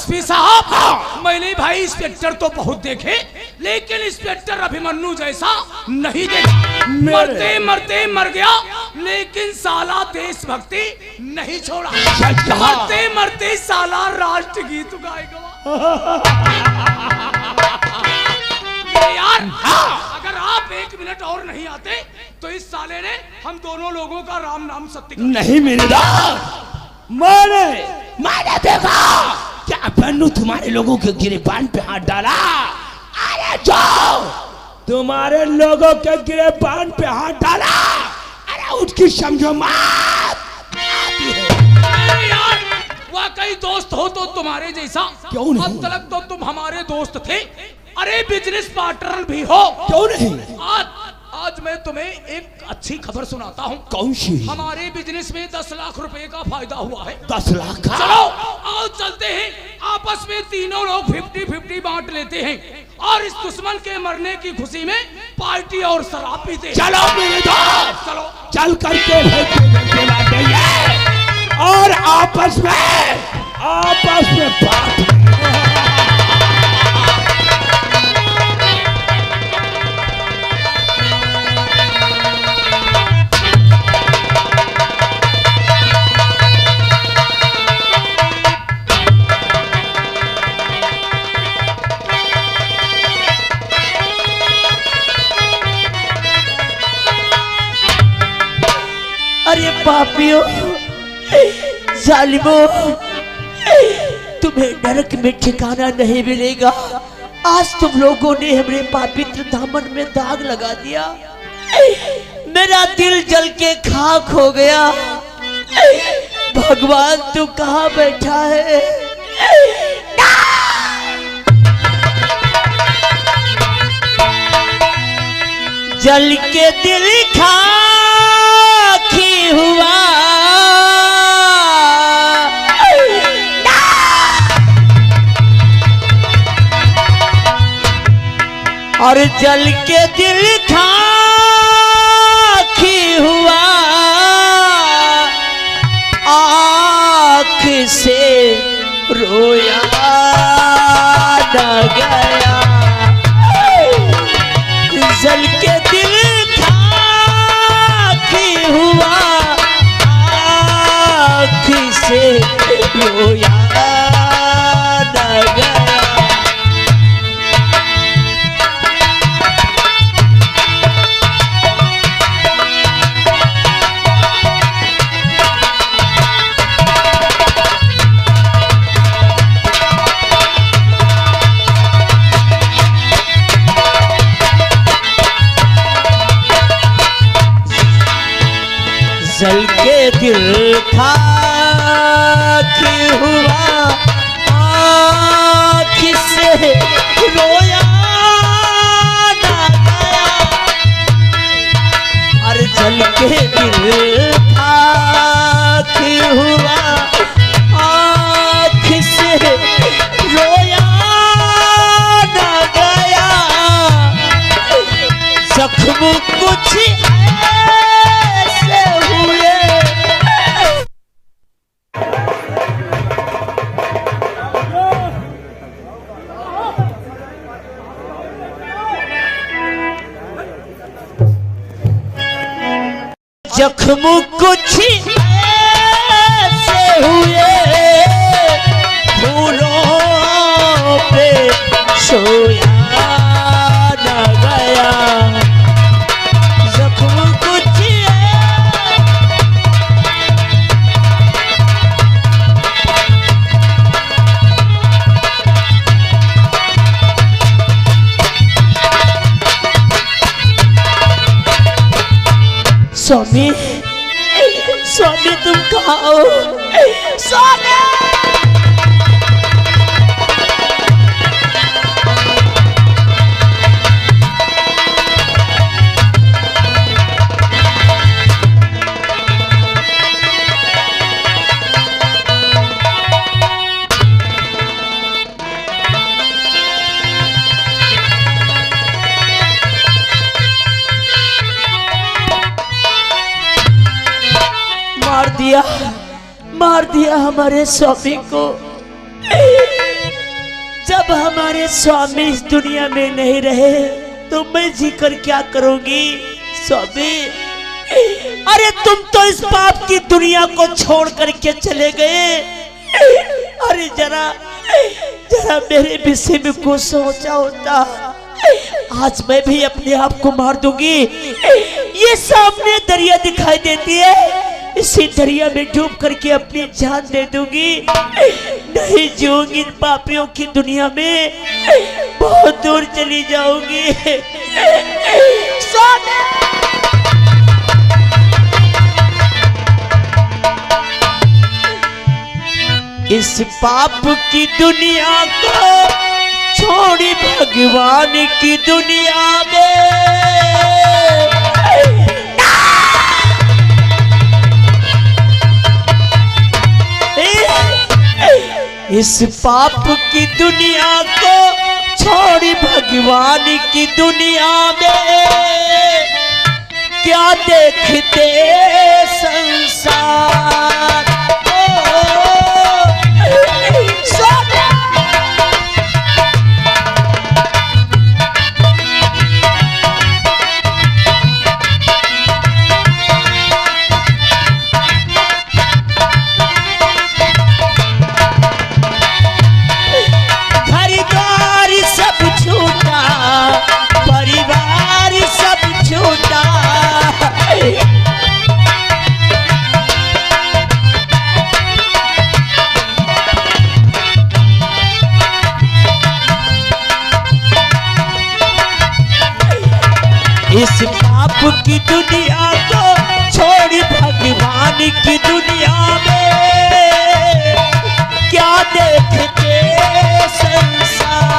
SP साहब, मैंने भाई इंस्पेक्टर तो बहुत देखे, लेकिन इंस्पेक्टर अभिमन्यु जैसा नहीं देखा। मरते मरते मर गया, लेकिन साला देशभक्ति नहीं छोड़ा। मरते मरते साला राष्ट्र गीत गाएगा। यार अगर आप 1 मिनट और नहीं आते तो इस साले ने हम दोनों लोगों का राम नाम सत्य नहीं मैंने देखा क्या पन्नू तुम्हारे लोगों के गिरेबान पे हाथ डाला। अरे जाओ, तुम्हारे लोगों के गिरेबान पे हाथ डाला। अरे उसकी समझो मत। यार वाकई दोस्त हो तो तुम्हारे जैसा क्यों नहीं? अब तक तो तुम हमारे दोस्त थे। अरे बिजनेस पार्टनर भी हो क्यों नहीं? आज मैं तुम्हें एक अच्छी खबर सुनाता हूँ। कौन सी? हमारे बिजनेस में 10 लाख रुपए का फायदा हुआ है। 10 लाख का? चलो आओ चलते हैं, आपस में तीनों लोग 50-50 बांट लेते हैं और इस दुश्मन के मरने की खुशी में पार्टी और शराब पीते हैं। चलो मेरे दोस्त, चलो चल करके और आपस में बात। अरे पापियों, जालिमों, तुम्हें नरक में ठिकाना नहीं मिलेगा। आज तुम लोगों ने हमारे पवित्र दामन में दाग लगा दिया। मेरा दिल जल के खाक हो गया। भगवान तू कहाँ बैठा है? जल के दिल खाकी हुआ, और जल के दिल खाकी हुआ, आँख से रोया न गया। जल के दिल खाकी हुआ, आँख से रोया न गया। जल के दिल खाकी हुआ, आँख से रोया न गया। और जल के दिल खाकी हुआ, आँख से रोया न गया। जख्म कुछ जख्म कुछ ऐसे हुए, फूलों पे सोया न गया। जख्म कुछ स्वामी, स्वामी तुम कहाँ हो? स्वामी! मार दिया हमारे स्वामी को। जब हमारे स्वामी इस दुनिया में नहीं रहे तो मैं जीकर क्या करूंगी स्वामी। अरे तुम तो इस पाप की दुनिया को छोड़ करके चले गए। अरे जरा जरा मेरे विषय में कुछ सोचा होता, आज मैं भी अपने आप को मार दूंगी। ये सामने दरिया दिखाई देती है, इसी दरिया में डूब करके अपनी जान दे दूंगी। नहीं जीऊंगी इन पापियों की दुनिया में, बहुत दूर चली जाऊंगी। इस पाप की दुनिया को छोड़ी भगवान की दुनिया में, इस पाप की दुनिया को छोड़ी भगवान की दुनिया में, क्या देखते संसार। इस पाप की दुनिया को छोड़ भगवान की दुनिया में, क्या देखते संसार।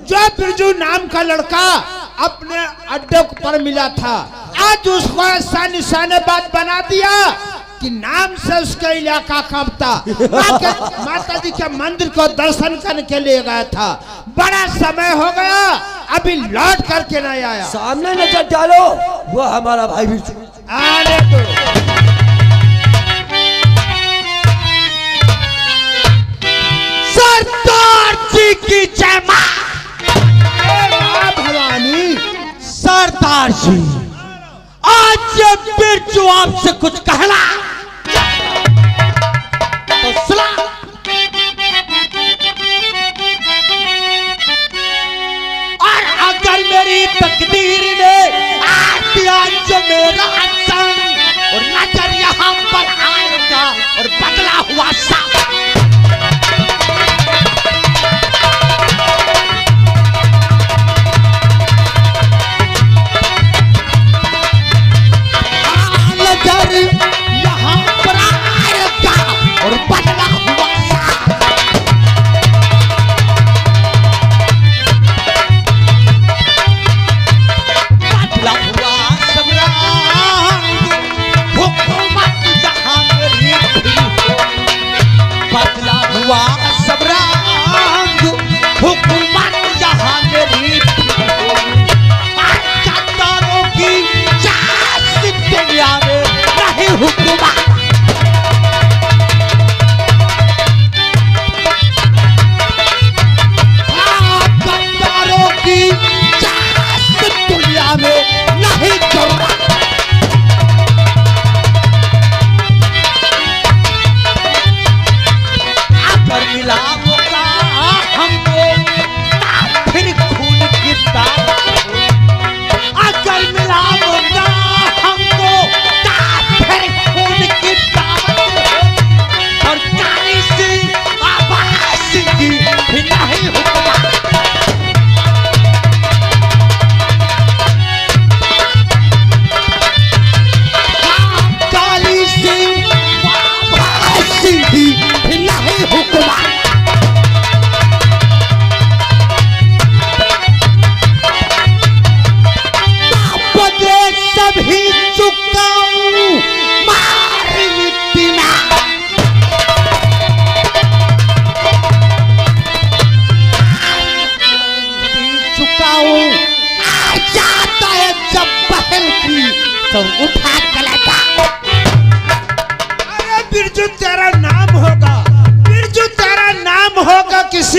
जो बिरजू नाम का लड़का अपने अड्डे पर मिला था, आज उसको ऐसा निशानेबाज बना दिया कि नाम से उसका इलाका कांपता। माता जी के मंदिर को दर्शन करने के लिए गया था, बड़ा समय हो गया, अभी लौट करके नहीं आया। सामने नजर डालो, वो हमारा भाई भी आने दो। सरदार जी की जय मां। भवानी सरदार जी, आज ये बिरजू आपसे कुछ कहना तो सुना। और अगर मेरी तकदीर में आज मेरा संग और नजर यहाँ पर आएगा और बदला हुआ सांप, यहाँ पर आएगा और बदला हुआ सम्राट हुकूमत यहाँ मेरी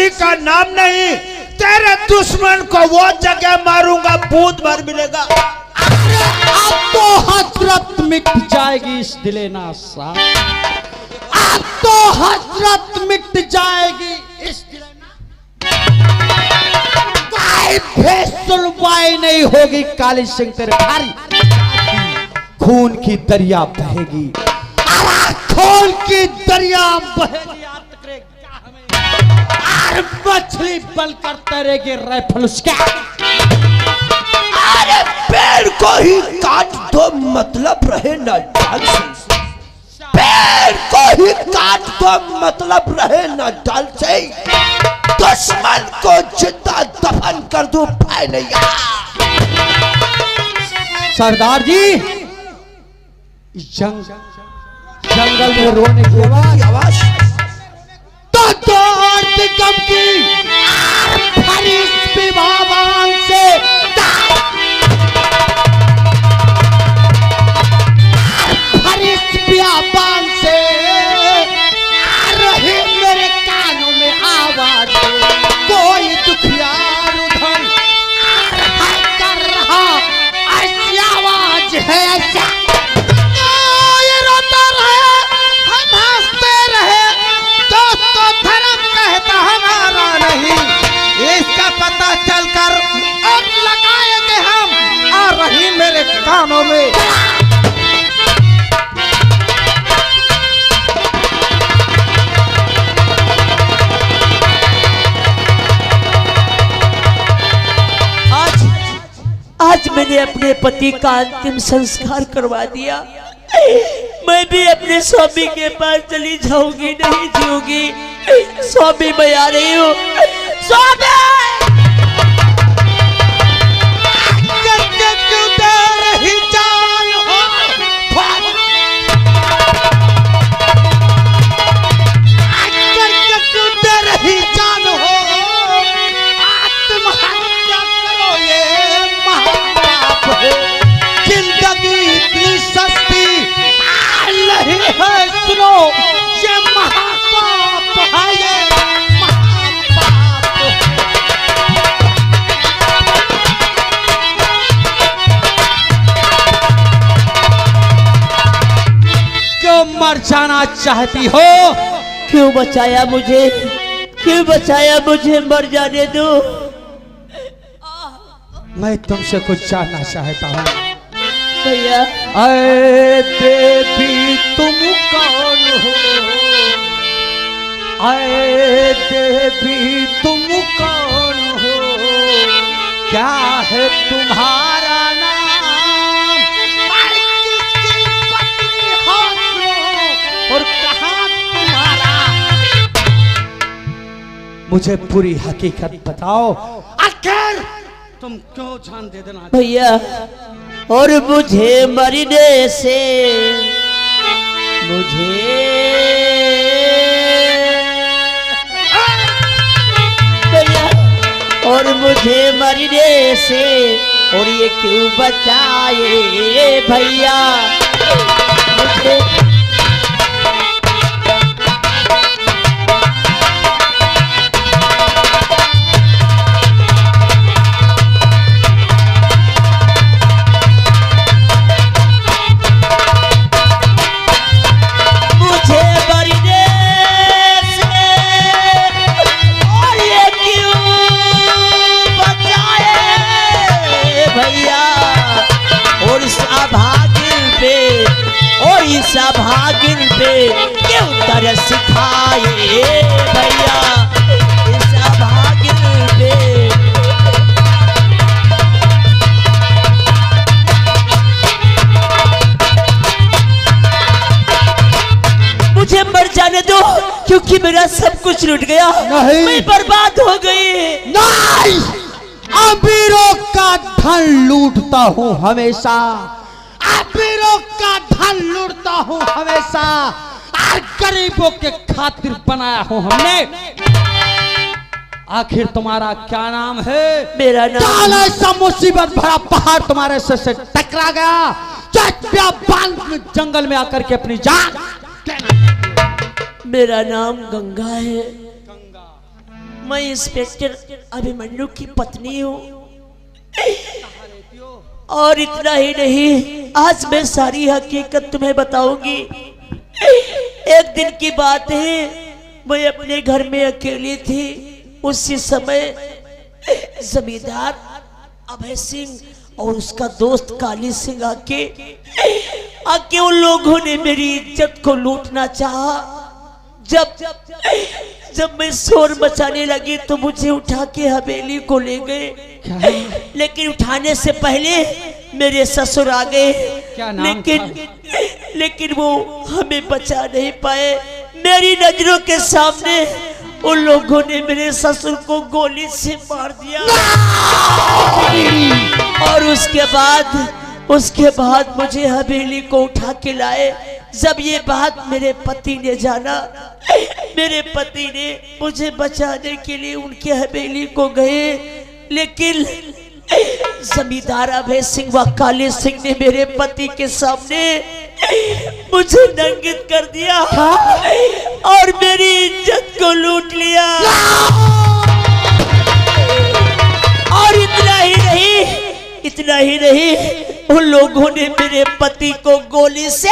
किसी का नाम नहीं, तेरे दुश्मन को वो जगह मारूंगा भूत भर मिलेगा। अब तो हसरत मिट जाएगी इस दिले ना साहब, अब तो हसरत मिट जाएगी इस दिले ना, सुनवाई नहीं होगी। काली सिंह तेरे भारी खून की दरिया बहेगी, खून की दरिया बहेगी। मछली बल कर तैरेगी राइफल उसका। अरे पेड़ को ही काट दो मतलब रहे न डाल से, पेड़ को ही काट दो मतलब रहे न डाल से, दुश्मन को जिंदा दफन कर दो भाई नैया। सरदार जी जंगल में रोने की आवाज तो तोड़ गम की फरिश्ते भगवान से फरिश्ते से रहे मेरे कानों में आवाज, कोई दुखियार उधर कर रहा ऐसी आवाज है, ऐसा मेरे कानों में। आज मैंने अपने पति का अंतिम संस्कार करवा दिया, मैं भी अपने स्वामी के पास चली जाऊंगी, नहीं जीऊंगी। स्वामी मैं आ रही हूँ, स्वामी सुनो ये महापाप है, ये महापाप। क्यों मर जाना चाहती हो? क्यों बचाया मुझे, क्यों बचाया मुझे, मर जाने दो। मैं तुमसे कुछ जानना चाहता हूँ भैया। अरे देवी तुम कौन हो, अरे देवी तुम कौन हो, क्या है तुम्हारा नाम, किसकी पत्नी हो और कहाँ तुम्हारा, मुझे पूरी हकीकत बताओ। आखिर तुम क्यों जान दे देना भैया? और मुझे मरने से, मुझे भैया, और मुझे मरने से, और ये क्यों बचाए भैया मुझे? भागिन पे क्यों तरस खाए भैया, इस भागिन पे। मुझे मर जाने दो, क्योंकि मेरा सब कुछ लुट गया, मैं बर्बाद हो गई। नहीं, अमीरों का धन लूटता हूँ हमेशा, अमीरों का धन लूटता हूँ हमेशा, और गरीबों के खातिर बनाया हूँ हमने। आखिर तुम्हारा क्या नाम है? मेरा नाम, ऐसा मुसीबत भरा पहाड़ तुम्हारे सर से टकरा गया, जंगल में आकर के अपनी जान। मेरा नाम गंगा है। मैं इंस्पेक्टर अभिमन्यु की पत्नी हूँ। और इतना ही नहीं, आज मैं सारी हकीकत तुम्हें बताऊंगी। एक दिन की बात है, मैं अपने घर में अकेली थी। उसी समय जमींदार अभय सिंह और उसका दोस्त काली सिंह आके उन लोगों ने मेरी इज्जत को लूटना चाहा। जब मैं शोर मचाने लगी तो मुझे उठा के हवेली को ले गए, लेकिन उठाने से पहले मेरे ससुर आ गए। लेकिन वो हमें बचा नहीं पाए। मेरी नजरों के सामने उन लोगों ने मेरे ससुर को गोली से मार दिया। और उसके बाद मुझे हवेली को उठा के लाए। जब ये बात मेरे पति ने जाना, मेरे पति ने मुझे बचाने के लिए उनके हवेली को गए, लेकिन जमींदार अभय सिंह व काली सिंह ने मेरे पति के सामने मुझे दंडित कर दिया और मेरी इज्जत को लूट लिया। और इतना ही नहीं, उन लोगों ने मेरे पति को गोली से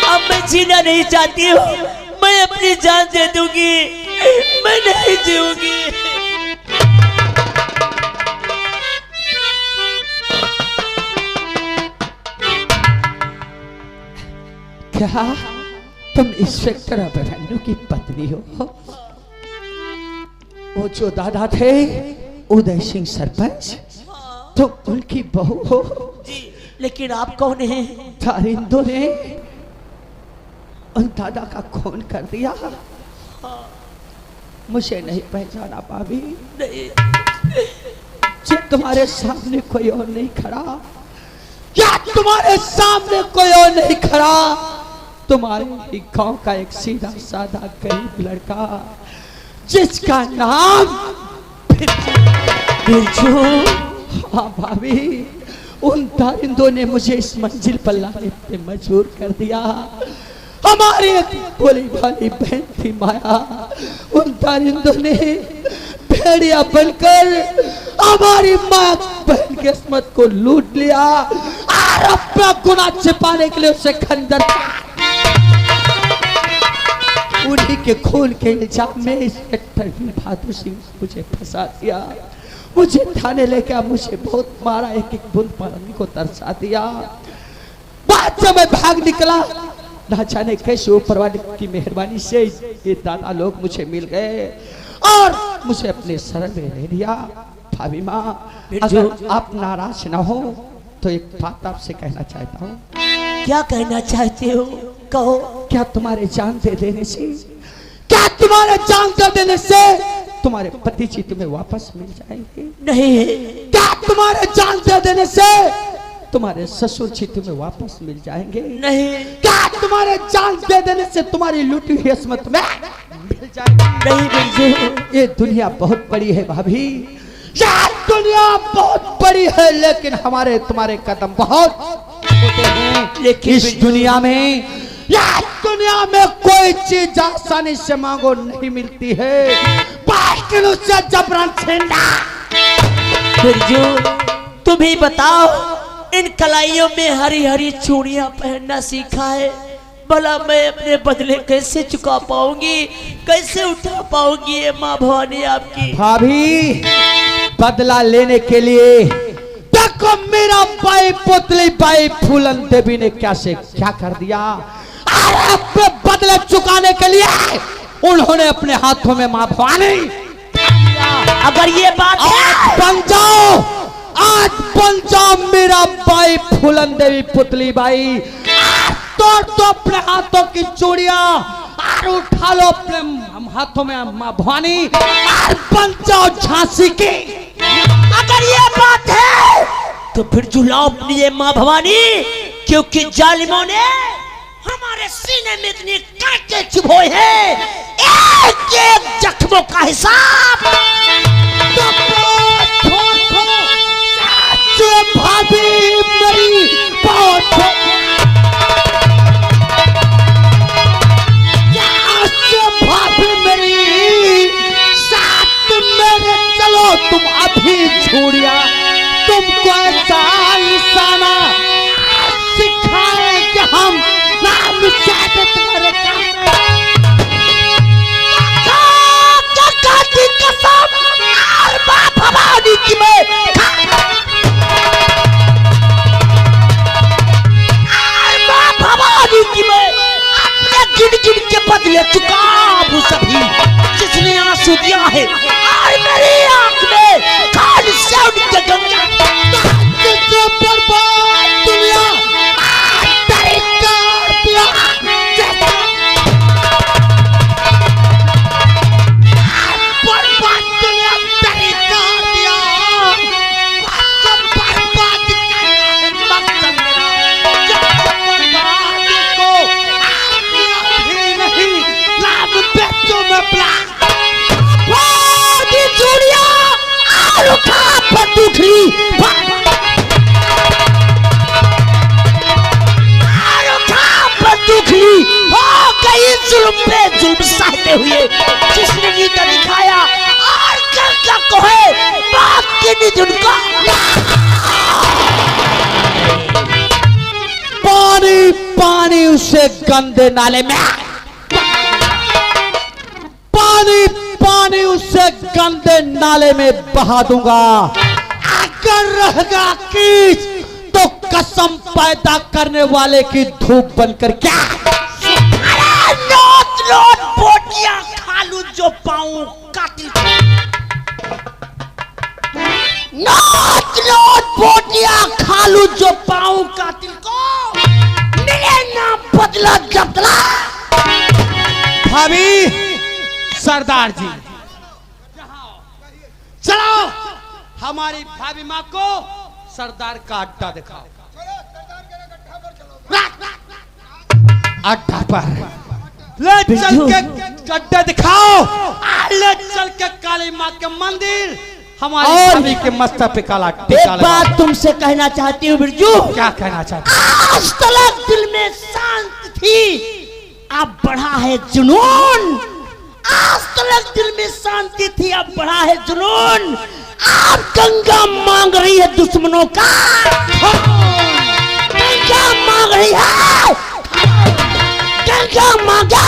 अब मैं जीना नहीं चाहती हूँ। मैं अपनी जान दे दूंगी, मैं नहीं जीऊंगी। क्या तुम इंस्पेक्टर अभिमन्यु की पत्नी हो? वो जो दादा थे उदय सिंह सरपंच, तो उनकी बहू हो? जी, लेकिन आप कौन हैं? दारिंदो ने उन दादा का खून कर दिया। मुझे नहीं पहचाना भाभी? नहीं। जी, तुम्हारे सामने कोई और नहीं खड़ा? क्या तुम्हारे सामने कोई और नहीं खड़ा? तुम्हारे गांव का एक सीधा साधा गरीब लड़का जिसका नाम बिरजू। हाँ भाभी, उन दारिंदों ने मुझे इस मंजिल पर लाने पे मजबूर कर दिया। हमारी एक भोली भाली बहन थी माया, उन दारिंदों ने भेड़िया बनकर हमारी माँ बहन की किस्मत को लूट लिया और अपना गुनाह छिपाने के लिए उसे खंजर, उन्हीं के खून के इल्जाम में इंस्पेक्टर बहादुर सिंह मुझे फंसा दिया। मुझे थाने लेके मुझे बहुत मारा, एक एक बूंद पानी को तरसा दिया। बाद जब मैं भाग निकला, ना जाने कैसे ऊपर वाले की मेहरबानी से ये दादा लोग मुझे मिल गए और मुझे अपने शरण में ले लिया। भाभी माँ, अगर आप नाराज ना हो तो एक बात आपसे कहना चाहता हूँ। क्या कहना चाहते हो? कहो। क्या तुम्हारे जान दे देने से, क्या तुम्हारे जान दे देने से तुम्हारे पति जी तुम्हें वापस मिल जाएंगे? नहीं। क्या तुम्हारे जान दे देने से तुम्हारे ससुर जी तुम्हें वापस मिल जाएंगे? नहीं। क्या तुम्हारे जान दे देने से तुम्हारी लूटी हुई अस्मत में मिल जाएगी? नहीं बिरजू, ये दुनिया बहुत बड़ी है भाभी, ये दुनिया बहुत बड़ी है, लेकिन हमारे तुम्हारे कदम बहुत छोटे हैं। लेकिन इस दुनिया में कोई चीज आसानी से मांगो नहीं मिलती है, लेकिन उससे जबरन छीनना। बिरजू, तुम ही बताओ, इन कलाइयों में हरी हरी चूड़ियां पहनना सीखा है, भला मैं अपने बदले कैसे चुका पाऊंगी, कैसे उठा पाऊंगी ये माँ भवानी आपकी? भाभी, बदला लेने के लिए देखो मेरा भाई पुतली भाई फूलन देवी ने कैसे क्या कर दिया। अपने बदले चुकाने के लिए उन्होंने अपने हाथों में माँ भवानी। अगर ये बात आज बन जाओ मेरा भाई फूलन देवी पुतली भाई, तोड़ दो अपने हाथों की चूड़ियां और उठा लो अपने हाथों में माँ भवानी और बन जाओ झांसी की। अगर ये बात है तो फिर झुलाओ अपनी ये माँ भवानी, क्योंकि जालिमों ने हमारे सीने में इतनी कांटे चुभोए हैं, एक एक जख्मों का हिसाब। भाभी मेरी बहुत लिए चुका वो सभी जिसने आंसू दिया है। और मेरी आंख में खाली से उनके गंगा बर्बाद दुनिया तेरी कर दिया। बर्बाद दुनिया तेरी कर दिया। आपको बर्बाद करना है मकसद मेरा। जब बर्बाद को भी नहीं लाभ बेचो में प्लान वादी चूड़िया और उठा पटुखरी हो गई जुल्म पे जुल्म सहते हुए जिसने नीता दिखाया और गंगा को है बात के निधन का। पानी पानी उसे गंदे नाले में पानी पानी उसे गंदे नाले में बहा दूंगा। अगर रहेगा कीच तो कसम पैदा करने वाले की धूप बनकर क्या नोट नोट बोटियां खालू जो पाऊं कातिल नोट नोट बोटियां खालू जो पाऊं कातिल को मिले ना बदला जबला। भाभी सरदार जी चलो हमारी भाभी माँ को सरदार का अड्डा दिखाओ। अड्डा पर ले चल के अड्डा दिखाओ। ले चल के काली माँ के मंदिर हमारी भाभी के मस्तक पे काला टीका एक बात तुमसे कहना चाहती हूँ बिरजू। क्या कहना चाहती? आज तक दिल में शांति थी अब बढ़ा है जुनून। आज तक दिल में शांति थी अब बढ़ा है जुनून। आप गंगा मांग रही है दुश्मनों का। गंगा मांग रही है गंगा मांगा